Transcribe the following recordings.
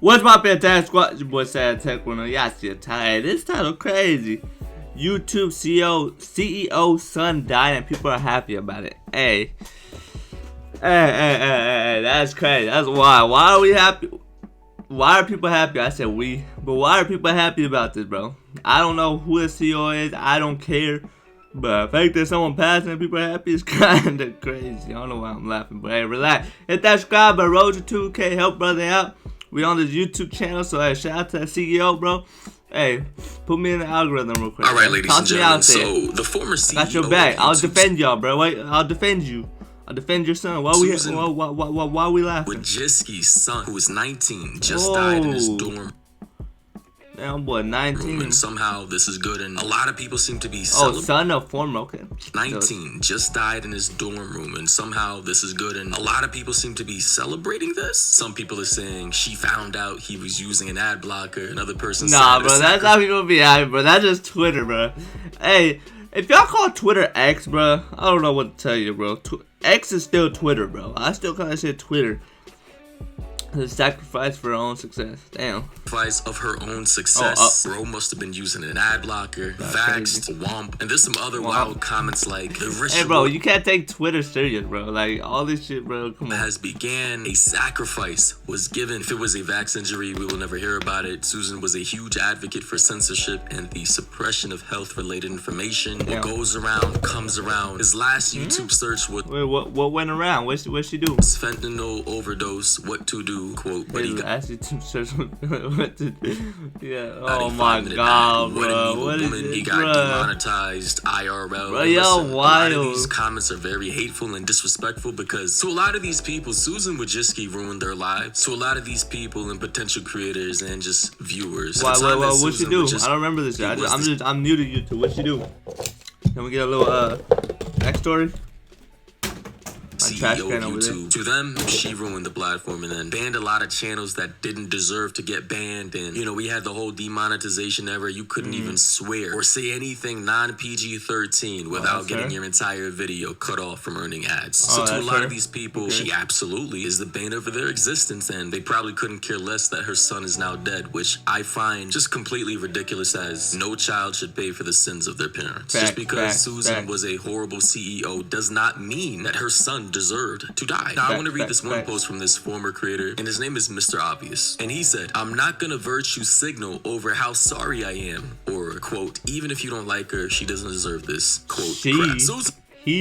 What's my fantastic squad? It's your boy SatAttack. Y'all see a title. This title crazy. YouTube CEO son died and people are happy about it. Hey, that's crazy. That's why. Why are we happy? Why are people happy? I said we, but why are people happy about this, bro? I don't know who the CEO is. I don't care. But the fact that someone passed and people are happy is kind of crazy. I don't know why I'm laughing, but hey, relax. Hit that subscribe button. Road to 2K. Help brother out. We on this YouTube channel, so hey, shout out to that CEO, bro. Hey, put me in the algorithm real quick. All right, ladies and gentlemen. So the former CEO. I got your back. I'll defend y'all, bro. Wait, I'll defend you. I'll defend your son. Why we laughing? Wojcicki's son, who was 19, just died in his dorm. Damn boy, 19. And somehow this is good, and a lot of people seem to be son of former, okay. 19 just died in his dorm room, and somehow this is good, and a lot of people seem to be celebrating this. Some people are saying she found out he was using an ad blocker. Another person nah, bro, that's how people be happy, bro. That's just Twitter, bro. Hey, if y'all call Twitter X, bro, I don't know what to tell you, bro. X is still Twitter, bro. I still call that shit Twitter. The sacrifice for her own success. Damn. Sacrifice of her own success. Bro must have been using an ad blocker, vaxxed, womp, and there's some other wild comments like the ritual. Hey, bro, you can't take Twitter serious, bro. Like all this shit, bro. Come on. Has began. A sacrifice was given. If it was a vax injury, we will never hear about it. Susan was a huge advocate for censorship and the suppression of health-related information. What goes around comes around. His last YouTube search was. Wait, what went around? What she do? Fentanyl overdose. What to do? Quote, but he got yeah. Oh my god, bro. What is this, he got demonetized IRL. Bro, yo, wild. A lot of these comments are very hateful and disrespectful because to a lot of these people, Susan Wojcicki ruined their lives. To a lot of these people and potential creators and just viewers. What she do? I don't remember this. I'm new to YouTube. What she do? Can we get a little backstory? CEO of YouTube. To them, she ruined the platform and then banned a lot of channels that didn't deserve to get banned. And, you know, we had the whole demonetization era. You couldn't even swear or say anything non-PG-13 without getting your entire video cut off from earning ads. So to a lot of these people, she absolutely is the bane of their existence. And they probably couldn't care less that her son is now dead, which I find just completely ridiculous, as no child should pay for the sins of their parents. Just because Susan was a horrible CEO does not mean that her son deserved to die. Now, I want to read this one post from this former creator, and his name is Mr. Obvious. And he said, "I'm not gonna virtue signal over how sorry I am," or quote, "even if you don't like her, she doesn't deserve this." Quote, he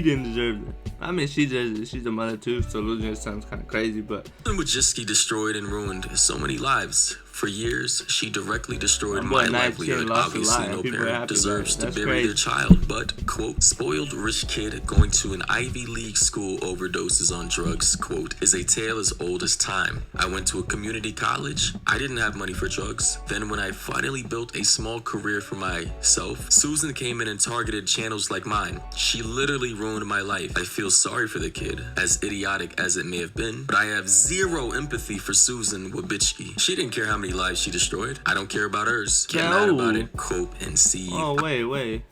didn't deserve it. I mean, she's a mother too, so losing her sounds kind of crazy, but Wojcicki destroyed and ruined so many lives. For years, she directly destroyed my livelihood. Obviously, no parent deserves to bury their child, but, quote, "spoiled rich kid going to an Ivy League school overdoses on drugs," quote, "is a tale as old as time. I went to a community college. I didn't have money for drugs. Then when I finally built a small career for myself, Susan came in and targeted channels like mine. She literally ruined my life. I feel sorry for the kid, as idiotic as it may have been, but I have zero empathy for Susan Wojcicki. She didn't care how many lives she destroyed. I don't care about hers. Get mad about it. Cope and see." Oh, wait.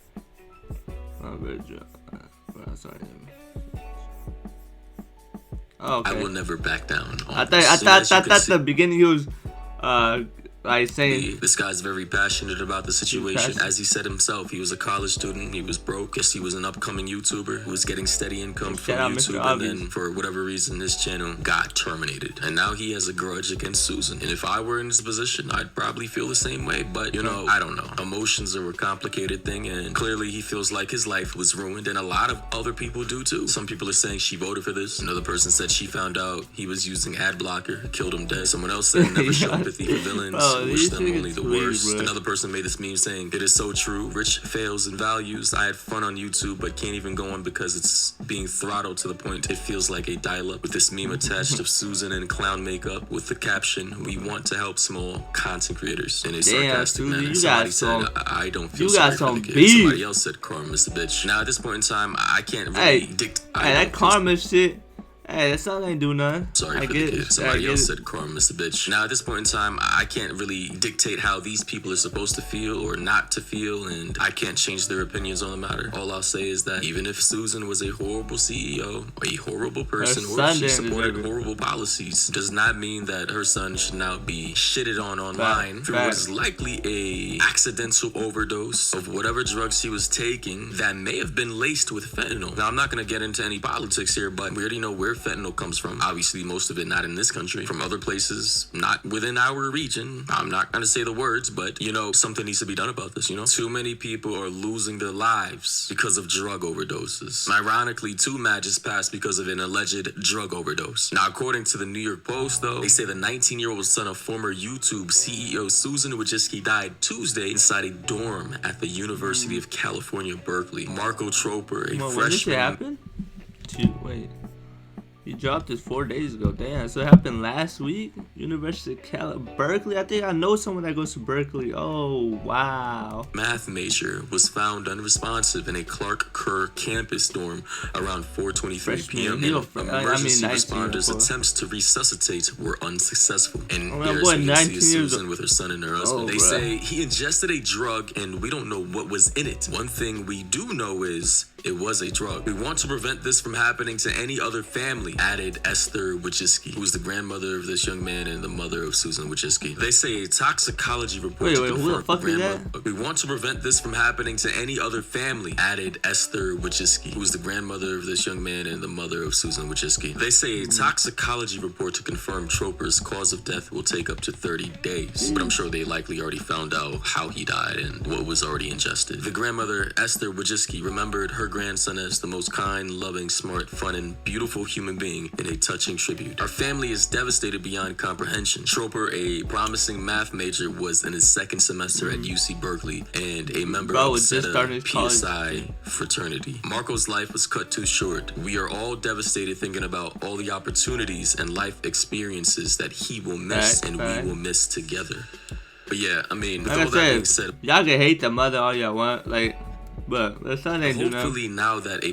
Oh, good job. Sorry. Oh, okay. I will never back down. I thought the beginning he was like saying this guy's very passionate about the situation. As he said himself, he was a college student, he was broke. Yes, he was an upcoming YouTuber who was getting steady income from YouTube, and then for whatever reason his channel got terminated, and now he has a grudge against Susan. And if I were in his position, I'd probably feel the same way, but you know, I don't know. Emotions are a complicated thing, and clearly he feels like his life was ruined, and a lot of other people do too. Some people are saying she voted for this. Another person said she found out he was using ad blocker, killed him dead. Someone else said never show empathy for villains. Wish them only the worst. Another person made this meme saying, "It is so true. Rich fails in values. I had fun on YouTube, but can't even go on because it's being throttled to the point it feels like a dial-up." With this meme attached of Susan in clown makeup with the caption, "We want to help small content creators," in a sarcastic manner. Somebody said, "I don't feel sorry for the kid." Somebody else said, "Karma's the bitch." Now at this point in time, I can't really Hey, that karma shit. Hey, that son ain't do nothing. Sorry for the kid. Somebody else said Carm is a bitch. Now, at this point in time, I can't really dictate how these people are supposed to feel or not to feel, and I can't change their opinions on the matter. All I'll say is that even if Susan was a horrible CEO, a horrible person, or if she supported horrible policies, does not mean that her son should now be shitted on online for what is likely a accidental overdose of whatever drugs she was taking that may have been laced with fentanyl. Now, I'm not going to get into any politics here, but we already know where fentanyl comes from. Obviously, most of it not in this country, from other places, not within our region. I'm not going to say the words, but, you know, something needs to be done about this, you know? Too many people are losing their lives because of drug overdoses. Ironically, 2 matches passed because of an alleged drug overdose. Now, according to the New York Post, though, they say the 19-year-old son of former YouTube CEO Susan Wojcicki died Tuesday inside a dorm at the University of California, Berkeley. Marco Troper, a freshman... When did it happen? Wait. He dropped this 4 days ago. Damn, so it happened last week? University of Berkeley? I think I know someone that goes to Berkeley. Oh, wow. Math major was found unresponsive in a Clark Kerr campus dorm around 4:23 p.m. Emergency responders' attempts to resuscitate were unsuccessful. And there's we can see Susan with her son and her husband. They say he ingested a drug and we don't know what was in it. One thing we do know is it was a drug. We want to prevent this from happening to any other family, added Esther Wojcicki, who is the grandmother of this young man and the mother of Susan Wojcicki. They say a toxicology report to confirm we want to prevent this from happening to any other family, added Esther Wojcicki, who is the grandmother of this young man and the mother of Susan Wojcicki. They say a toxicology report to confirm Troper's cause of death will take up to 30 days, but I'm sure they likely already found out how he died and what was already ingested. The grandmother, Esther Wojcicki, remembered her grandson as the most kind, loving, smart, fun, and beautiful human being in a touching tribute. Our family is devastated beyond comprehension. Troper, a promising math major, was in his 2nd semester at UC Berkeley and a member of the PSI fraternity. Marco's life was cut too short. We are all devastated thinking about all the opportunities and life experiences that he will miss and we will miss together. But yeah, I mean, with all that being said, y'all can hate the mother all y'all want, like, but the son ain't do nothing. Hopefully now that a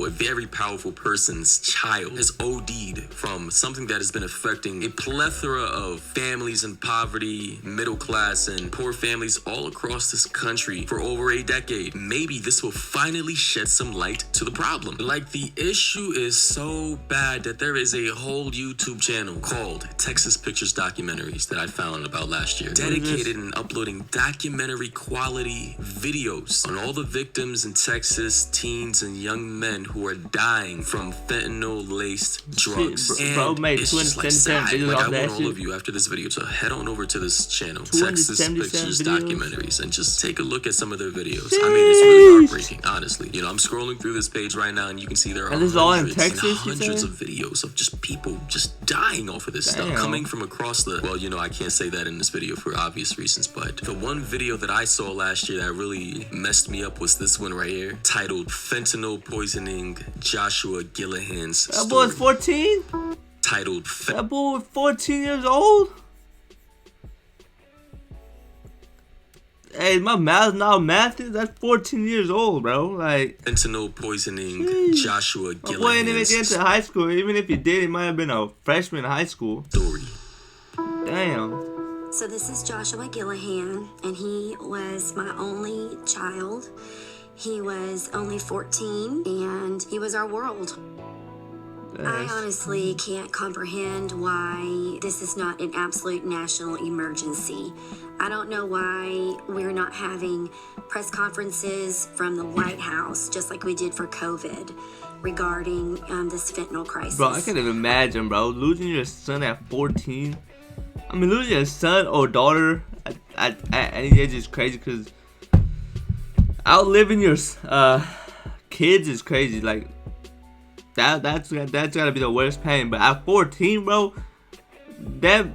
very powerful person's child has OD'd from something that has been affecting a plethora of families in poverty, middle class, and poor families all across this country for over a decade, maybe this will finally shed some light to the problem. Like, the issue is so bad that there is a whole YouTube channel called Texas Pictures Documentaries that I found about last year, dedicated and uploading documentary quality videos on all the victims in Texas, teens and young men who are dying from fentanyl-laced drugs. Bro made 277 videos like, off that shit. I want all of you after this video to head on over to this channel, Texas Pictures Documentaries, and just take a look at some of their videos. I mean, it's really heartbreaking, honestly. You know, I'm scrolling through this page right now, and you can see there are hundreds of videos of just people just dying off of this stuff, coming from across the... Well, you know, I can't say that in this video for obvious reasons, but the one video that I saw last year that really messed me up was this one right here, titled Fentanyl Poisoning Joshua Gillihan's Story. That boy's 14? Titled... That boy was 14 years old? Hey, my math now mathing. That's 14 years old, bro. Like, fentanyl poisoning Joshua Gillihan's... My boy didn't even get into high school. Even if he did, he might have been a freshman in high school. Story. Damn. So this is Joshua Gillihan, and he was my only child. He was only 14, and he was our world. I honestly can't comprehend why this is not an absolute national emergency. I don't know why we're not having press conferences from the White House, just like we did for COVID, regarding this fentanyl crisis. Bro, I can't even imagine, bro, losing your son at 14. I mean, losing your son or daughter at any age is crazy, because outliving your kids is crazy. Like, that's gotta be the worst pain. But at 14, bro, that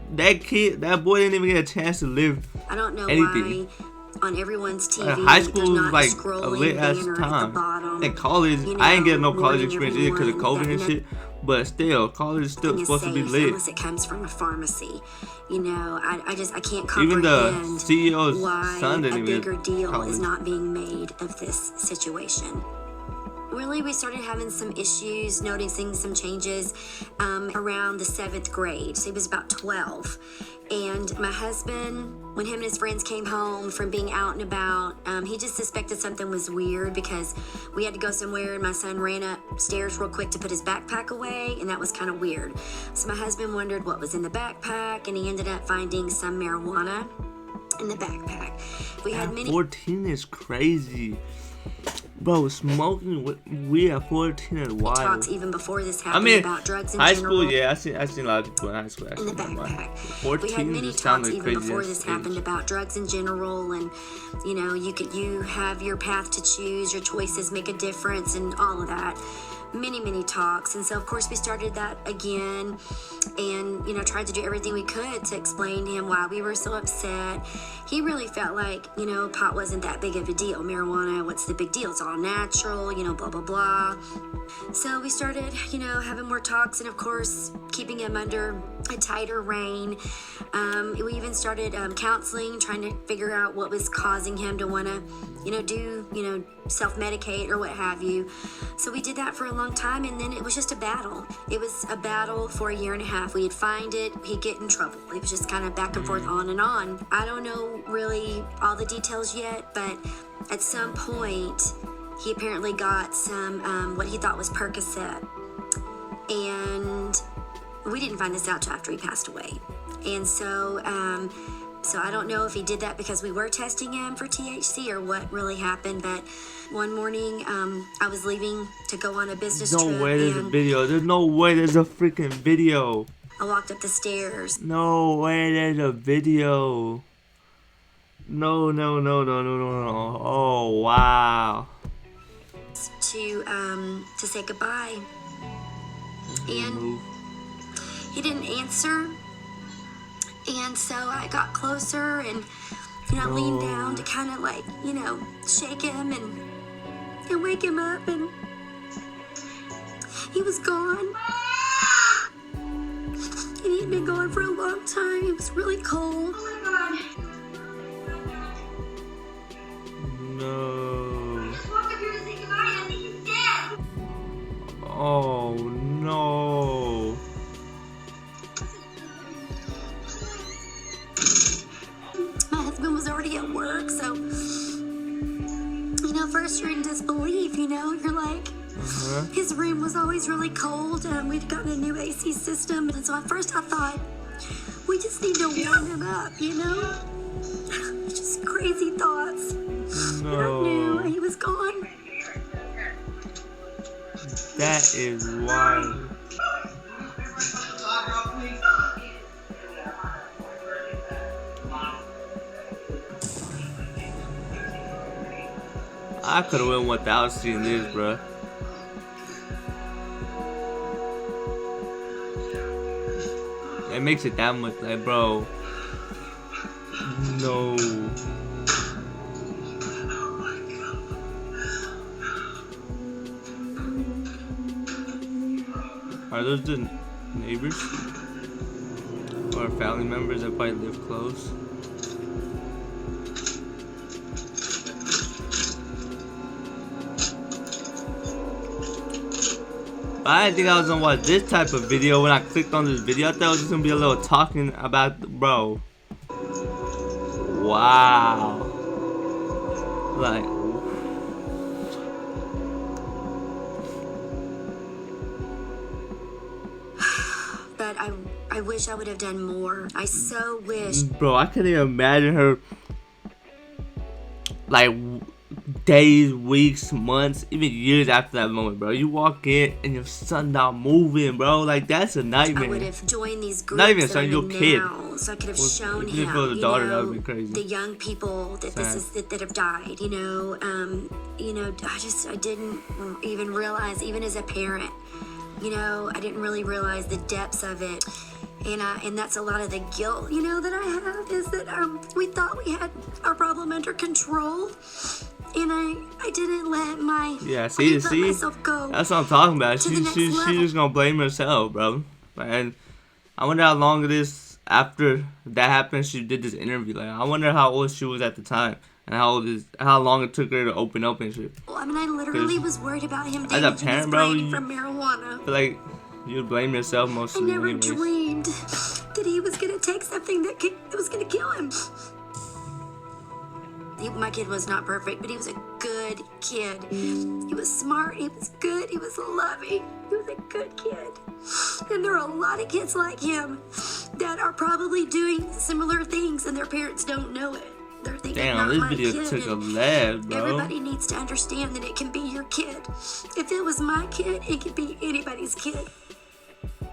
boy didn't even get a chance to live. I don't know anything. Why on everyone's TV, high school was like a lit ass time. And college, you know, I ain't getting no college experience either because of COVID and shit. But still, college is still supposed to be lit. Unless it comes from a pharmacy, you know, I can't comprehend even the CEO's why son didn't a even bigger deal college. is not being made of this situation. really we started having some issues, noticing some changes around the 7th grade. So he was about 12. And my husband, when him and his friends came home from being out and about, he just suspected something was weird because we had to go somewhere and my son ran upstairs real quick to put his backpack away, and that was kind of weird. So my husband wondered what was in the backpack, and he ended up finding some marijuana in the backpack. We had many. 14 is crazy. Bro, smoking weed at 14 is wild. Talks even before this happened about drugs in high general. school, yeah, I seen a lot of people in high school In the backpack. 14 we had many just talks like even crazy before this happened about drugs in general, and you know, you have your path to choose, your choices make a difference, and all of that. Many talks. And so of course we started that again, and you know, tried to do everything we could to explain to him why we were so upset. He really felt like, you know, pot wasn't that big of a deal. Marijuana, what's the big deal? It's all natural, you know, blah blah blah. So we started, you know, having more talks, and of course keeping him under a tighter rein. We even started counseling, trying to figure out what was causing him to want to, you know, do, you know, self-medicate or what have you. So we did that for a long time, and then it was just a battle. It was a battle for a year and a half. We'd find it, he'd get in trouble. It was just kind of back and forth, on and on. I don't know really all the details yet, but at some point he apparently got some what he thought was Percocet, and we didn't find this out till after he passed away. And so I don't know if he did that because we were testing him for THC or what really happened, but one morning I was leaving to go on a business trip. No way there's a video. There's no way there's a freaking video. I walked up the stairs. No way there's a video. No. Oh, wow. To say goodbye. And he didn't answer. And so I got closer and, you know, leaned down to kind of like, you know, shake him and wake him up, and he was gone. And he'd been gone for a long time. It was really cold. Oh my God. No. I just walked up here to say goodbye, and I think he's dead. Oh no. My husband was already at work, so, you know, first you're in disbelief, you know, you're like, his room was always really cold, and we'd gotten a new AC system, and so at first I thought, we just need to warm him up, you know? Just crazy thoughts. No. And I knew he was gone. That is wild. I could have went without seeing this, bro. It makes it that much like, bro. No. Are those the neighbors or family members that probably live close? I didn't think I was gonna watch this type of video. When I clicked on this video, I thought it was just gonna be a little talking about, bro. Wow. Like, But I wish I would have done more. I so wish. bro, I can't even imagine her. Like, days, weeks, months, even years after that moment, bro. You walk in and your son not moving, bro. Like, that's a nightmare. I would have joined these groups. Not even a that son, I'm your in kid. now, so I could have shown if it him, was a you daughter, that know, would be crazy. the young people that that have died. You know, I didn't even realize, even as a parent, you know, I didn't really realize the depths of it. And that's a lot of the guilt, you know, that I have, is that we thought we had our problem under control, and I didn't let let myself go. That's what I'm talking about. To the next level. She's just gonna blame herself, bro. And I wonder how long it is after that happened. She did this interview. Like, I wonder how old she was at the time, and how long it took her to open up and shit. Well, I mean, I literally literally was worried about him as a damaging his parent, bro, brain from marijuana. I feel like you'd blame yourself I mostly. never anyways. dreamed that he was gonna take something that was gonna kill him. My kid was not perfect, but he was a good kid. He was smart, he was good, he was loving, he was a good kid. And there are a lot of kids like him that are probably doing similar things and their parents don't know it. They're thinking, Damn, not this my video kid. took a left, bro. Everybody needs to understand that it can be your kid. If it was my kid, it could be anybody's kid.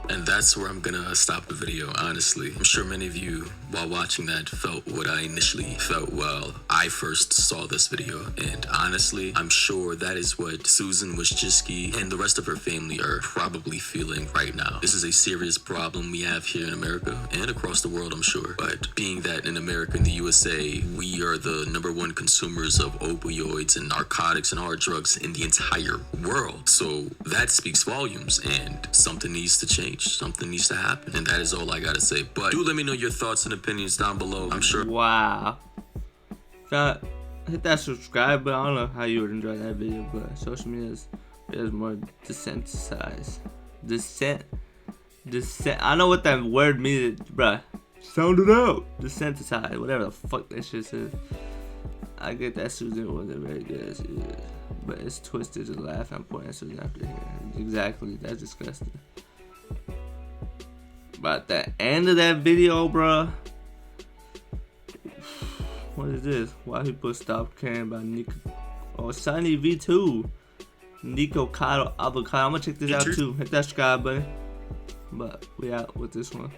And that's where I'm gonna stop the video, honestly. I'm sure many of you, while watching that, felt what I initially felt while I first saw this video. And honestly, I'm sure that is what Susan Wojcicki and the rest of her family are probably feeling right now. This is a serious problem we have here in America and across the world, I'm sure. But being that in America, in the USA, we are the #1 consumers of opioids and narcotics and hard drugs in the entire world. So that speaks volumes, and something needs to change. Something needs to happen, and that is all I gotta say. But do let me know your thoughts and opinions down below. I'm sure. Wow. Hit that subscribe button. I don't know how you would enjoy that video, but social media is more desensitized. I know what that word means, bruh. Sound it out. Desensitized, whatever the fuck that shit says. I get that Susan wasn't very good as she is, but it's twisted to laugh and point at Susan after here. Exactly, that's disgusting. But at the end of that video, bruh, what is this? Why people stop caring about Nico? Oh, Sunny V2, Nico Cotto Avocado. I'm gonna check this out too. Hit that subscribe button. But we out with this one.